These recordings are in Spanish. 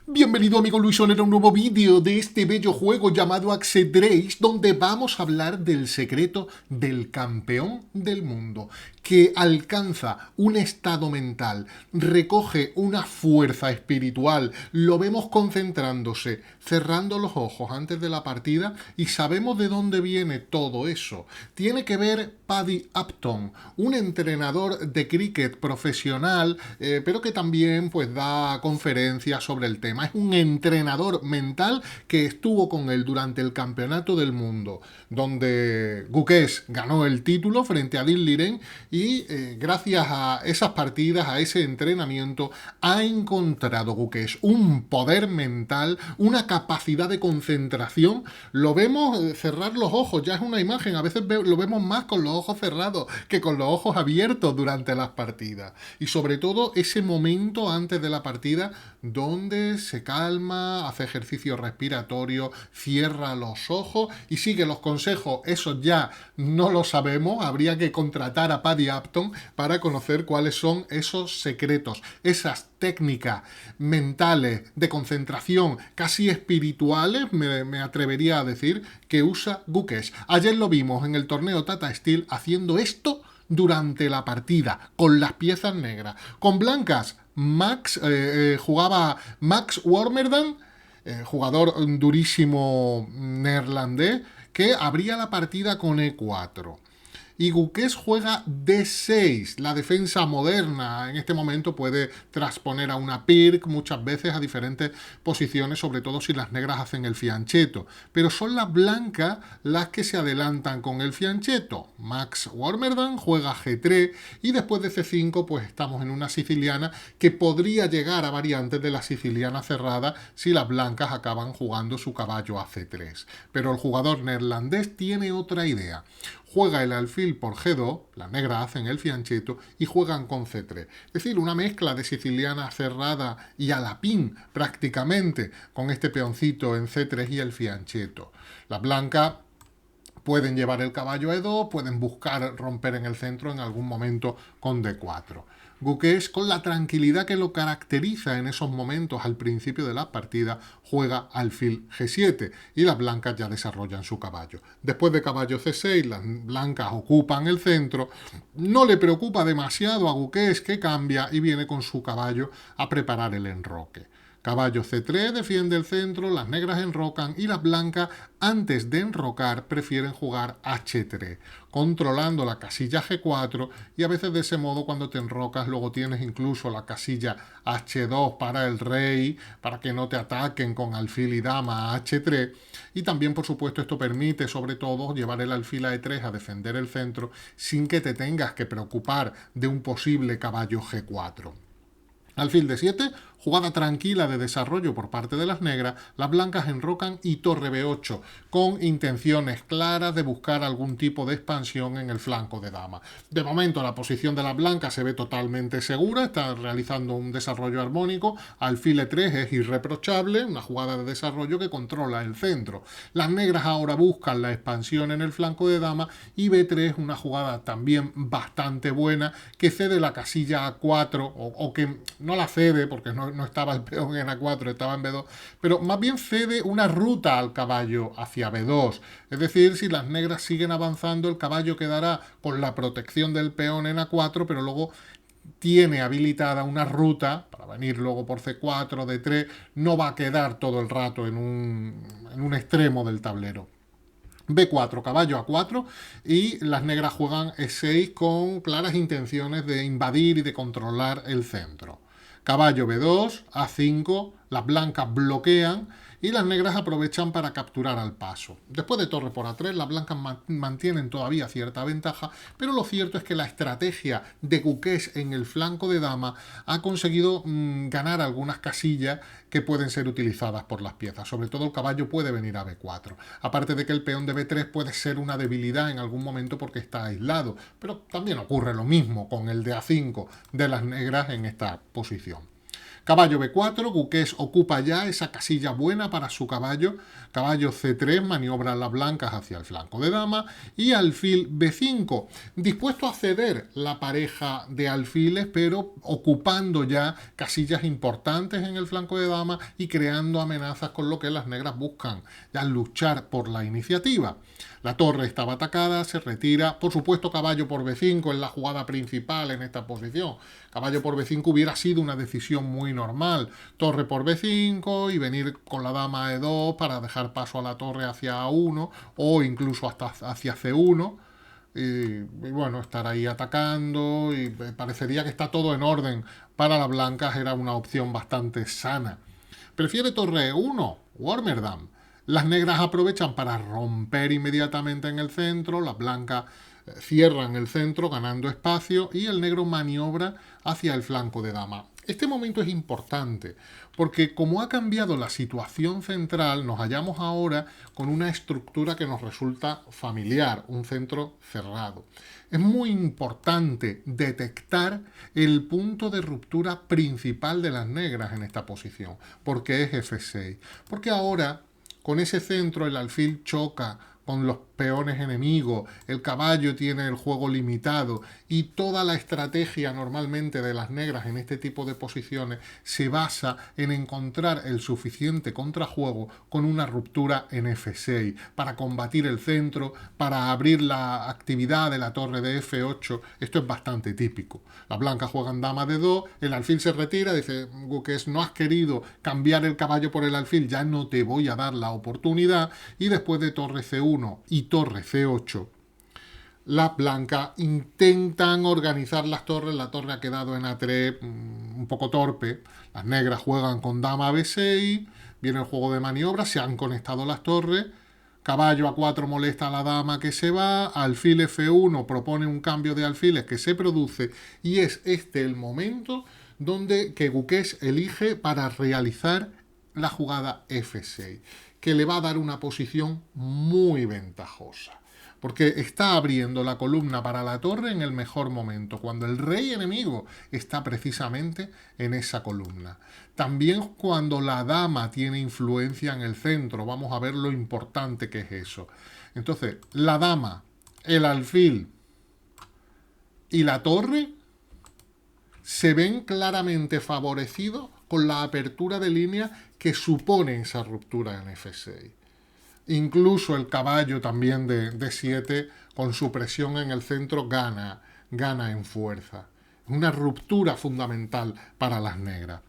Bienvenido amigo Luisón a un nuevo vídeo de este bello juego llamado Ajedrez, donde vamos a hablar del secreto del campeón del mundo, que alcanza un estado mental, recoge una fuerza espiritual, lo vemos concentrándose, cerrando los ojos antes de la partida y sabemos de dónde viene todo eso. Tiene que ver Paddy Upton, un entrenador de cricket profesional, pero que también pues da conferencias sobre el tema. Es un entrenador mental que estuvo con él durante el campeonato del mundo, donde Gukesh ganó el título frente a Dinh Liren y gracias a esas partidas, a ese entrenamiento, ha encontrado Gukesh un poder mental, una capacidad de concentración. Lo vemos cerrar los ojos, ya es una imagen, a veces lo vemos más con los ojos cerrados que con los ojos abiertos durante las partidas. Y sobre todo ese momento antes de la partida donde se calma, hace ejercicio respiratorio, cierra los ojos y sigue los consejos. Eso ya no lo sabemos, habría que contratar a Paddy Upton para conocer cuáles son esos secretos, esas técnicas mentales de concentración casi espirituales, me atrevería a decir, que usa Gukesh. Ayer lo vimos en el torneo Tata Steel haciendo esto durante la partida, con las piezas negras. Con blancas, jugaba Max Warmerdam, jugador durísimo neerlandés, que abría la partida con E4. Y Gukesh juega D6, la defensa moderna. En este momento puede transponer a una Pirc muchas veces a diferentes posiciones, sobre todo si las negras hacen el fianchetto. Pero son las blancas las que se adelantan con el fianchetto. Max Warmerdam juega G3 y después de C5 pues estamos en una siciliana que podría llegar a variantes de la siciliana cerrada si las blancas acaban jugando su caballo a C3. Pero el jugador neerlandés tiene otra idea. Juega el alfil por G2, las negras hacen el fianchetto y juegan con C3. Es decir, una mezcla de siciliana cerrada y a la pin prácticamente con este peoncito en C3 y el fianchetto. Las blancas pueden llevar el caballo a E2, pueden buscar romper en el centro en algún momento con D4. Gukesh, con la tranquilidad que lo caracteriza en esos momentos al principio de la partida, juega alfil G7 y las blancas ya desarrollan su caballo. Después de caballo C6, las blancas ocupan el centro. No le preocupa demasiado a Gukesh, que cambia y viene con su caballo a preparar el enroque. Caballo C3 defiende el centro, las negras enrocan y las blancas, antes de enrocar, prefieren jugar H3, controlando la casilla G4 y a veces de ese modo cuando te enrocas luego tienes incluso la casilla H2 para el rey, para que no te ataquen con alfil y dama a H3 y también por supuesto esto permite sobre todo llevar el alfil a E3 a defender el centro sin que te tengas que preocupar de un posible caballo G4. Alfil D7, jugada tranquila de desarrollo por parte de las negras, las blancas enrocan y torre B8, con intenciones claras de buscar algún tipo de expansión en el flanco de dama. De momento la posición de las blancas se ve totalmente segura, está realizando un desarrollo armónico, alfil E3 es irreprochable, una jugada de desarrollo que controla el centro. Las negras ahora buscan la expansión en el flanco de dama y B3, una jugada también bastante buena, que cede la casilla A4 o que no la cede porque no estaba el peón en A4, estaba en B2, pero más bien cede una ruta al caballo hacia B2. Es decir, si las negras siguen avanzando, el caballo quedará con la protección del peón en A4, pero luego tiene habilitada una ruta para venir luego por C4, D3, no va a quedar todo el rato en un extremo del tablero. B4, caballo A4 y las negras juegan E6 con claras intenciones de invadir y de controlar el centro. Caballo B2, A5, las blancas bloquean y las negras aprovechan para capturar al paso. Después de torre por A3, las blancas mantienen todavía cierta ventaja, pero lo cierto es que la estrategia de Gukesh en el flanco de dama ha conseguido ganar algunas casillas que pueden ser utilizadas por las piezas. Sobre todo el caballo puede venir a B4. Aparte de que el peón de B3 puede ser una debilidad en algún momento porque está aislado, pero también ocurre lo mismo con el de A5 de las negras en esta posición. Caballo B4, Guqués ocupa ya esa casilla buena para su caballo. Caballo C3, maniobran las blancas hacia el flanco de dama. Y alfil B5, dispuesto a ceder la pareja de alfiles, pero ocupando ya casillas importantes en el flanco de dama y creando amenazas, con lo que las negras buscan ya luchar por la iniciativa. La torre estaba atacada, se retira. Por supuesto, caballo por B5 es la jugada principal en esta posición. Caballo por B5 hubiera sido una decisión muy normal. Torre por B5 y venir con la dama a E2 para dejar paso a la torre hacia A1 o incluso hasta hacia C1. Y bueno, estar ahí atacando y parecería que está todo en orden. Para las blancas era una opción bastante sana. Prefiere torre E1, Warmerdam. Las negras aprovechan para romper inmediatamente en el centro, las blancas cierran el centro ganando espacio y el negro maniobra hacia el flanco de dama. Este momento es importante porque como ha cambiado la situación central, nos hallamos ahora con una estructura que nos resulta familiar, un centro cerrado. Es muy importante detectar el punto de ruptura principal de las negras en esta posición, porque es F6. Porque ahora con ese centro el alfil choca con los peones enemigos, el caballo tiene el juego limitado y toda la estrategia normalmente de las negras en este tipo de posiciones se basa en encontrar el suficiente contrajuego con una ruptura en F6 para combatir el centro, para abrir la actividad de la torre de F8. Esto es bastante típico. Las blancas juegan dama de 2, el alfil se retira, dice Guqués, no has querido cambiar el caballo por el alfil, ya no te voy a dar la oportunidad, y después de torre C1 y torre C8, las blancas intentan organizar las torres. La torre ha quedado en A3 un poco torpe. Las negras juegan con dama B6, viene el juego de maniobra, se han conectado las torres. Caballo A4 molesta a la dama que se va, alfil F1 propone un cambio de alfiles que se produce y es este el momento donde que Guqués elige para realizar la jugada F6, que le va a dar una posición muy ventajosa, porque está abriendo la columna para la torre en el mejor momento, cuando el rey enemigo está precisamente en esa columna. También cuando la dama tiene influencia en el centro, vamos a ver lo importante que es eso. Entonces, la dama, el alfil y la torre se ven claramente favorecidos con la apertura de línea que supone esa ruptura en F6. Incluso el caballo también de D7, con su presión en el centro, gana en fuerza. Una ruptura fundamental para las negras.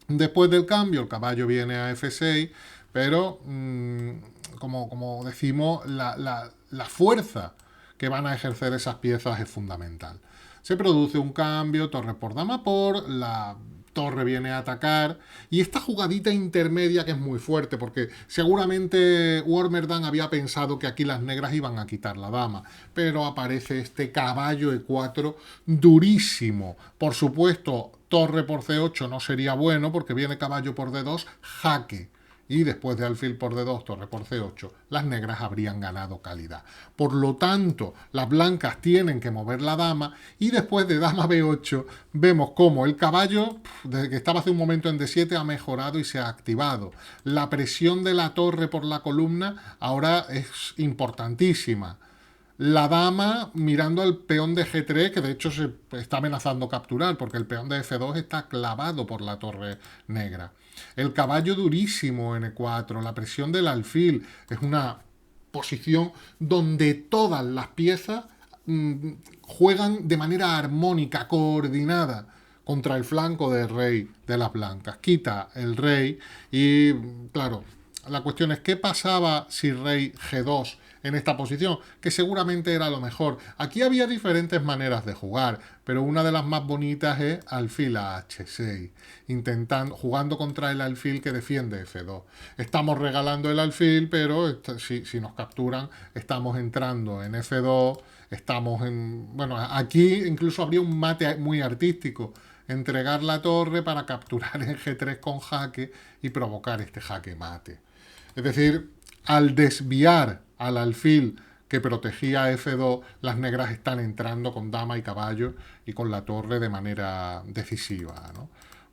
Después del cambio, el caballo viene a F6, pero como decimos, la fuerza que van a ejercer esas piezas es fundamental. Se produce un cambio, torre por dama por, la torre viene a atacar, y esta jugadita intermedia que es muy fuerte, porque seguramente Warmerdam había pensado que aquí las negras iban a quitar la dama, pero aparece este caballo E4 durísimo. Por supuesto, torre por C8 no sería bueno, porque viene caballo por D2, jaque. Y después de alfil por D2, torre por C8, las negras habrían ganado calidad. Por lo tanto, las blancas tienen que mover la dama y después de dama B8 vemos cómo el caballo, desde que estaba hace un momento en D7, ha mejorado y se ha activado. La presión de la torre por la columna ahora es importantísima. La dama mirando al peón de G3, que de hecho se está amenazando capturar, porque el peón de F2 está clavado por la torre negra. El caballo durísimo en E4, la presión del alfil, es una posición donde todas las piezas juegan de manera armónica, coordinada, contra el flanco del rey de las blancas. Quita el rey y, claro, la cuestión es qué pasaba si rey G2 en esta posición, que seguramente era lo mejor. Aquí había diferentes maneras de jugar, pero una de las más bonitas es alfil a H6, jugando contra el alfil que defiende F2. Estamos regalando el alfil, pero si nos capturan, estamos entrando en F2, estamos en... Bueno, aquí incluso habría un mate muy artístico, entregar la torre para capturar en G3 con jaque y provocar este jaque mate. Es decir, al desviar al alfil que protegía F2, las negras están entrando con dama y caballo y con la torre de manera decisiva, ¿no?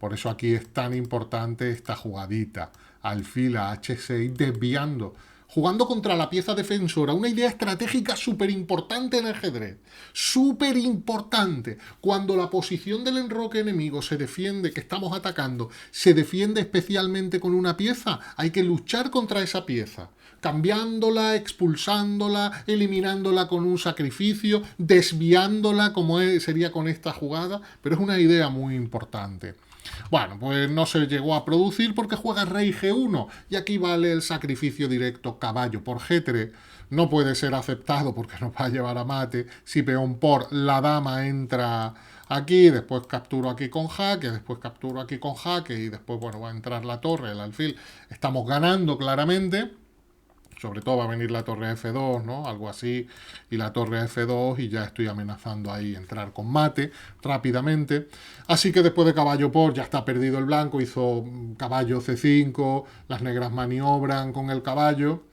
Por eso aquí es tan importante esta jugadita. Alfil a H6 desviando, jugando contra la pieza defensora. Una idea estratégica súper importante en el ajedrez. Súper importante. Cuando la posición del enroque enemigo se defiende, que estamos atacando, se defiende especialmente con una pieza, hay que luchar contra esa pieza. Cambiándola, expulsándola, eliminándola con un sacrificio, desviándola como sería con esta jugada, pero es una idea muy importante. Bueno, pues no se llegó a producir porque juega rey G1 y aquí vale el sacrificio directo caballo por G3. No puede ser aceptado porque nos va a llevar a mate. Si peón por la dama entra aquí, después capturo aquí con jaque, después capturo aquí con jaque y después, bueno, va a entrar la torre, el alfil. Estamos ganando claramente. Sobre todo va a venir la torre F2, ¿no? Algo así, y la torre F2 y ya estoy amenazando ahí entrar con mate rápidamente. Así que después de caballo por ya está perdido el blanco, hizo caballo C5, las negras maniobran con el caballo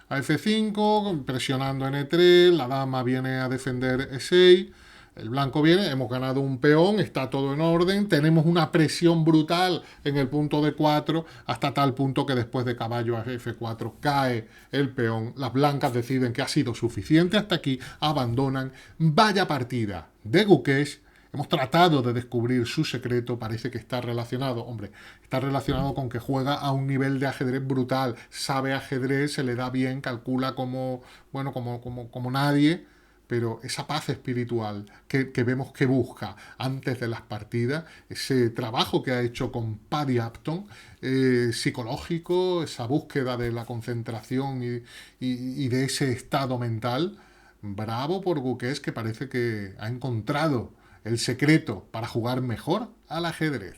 a F5, presionando en E3, la dama viene a defender E6, el blanco viene, hemos ganado un peón, está todo en orden, tenemos una presión brutal en el punto D4, hasta tal punto que después de caballo a F4 cae el peón, las blancas deciden que ha sido suficiente hasta aquí, abandonan, vaya partida de Gukesh. Hemos tratado de descubrir su secreto, parece que está relacionado, hombre, está relacionado con que juega a un nivel de ajedrez brutal, sabe ajedrez, se le da bien, calcula como, bueno, como nadie, pero esa paz espiritual que vemos que busca antes de las partidas, ese trabajo que ha hecho con Paddy Upton, psicológico, esa búsqueda de la concentración y de ese estado mental, bravo por Gukesh, que parece que ha encontrado el secreto para jugar mejor al ajedrez.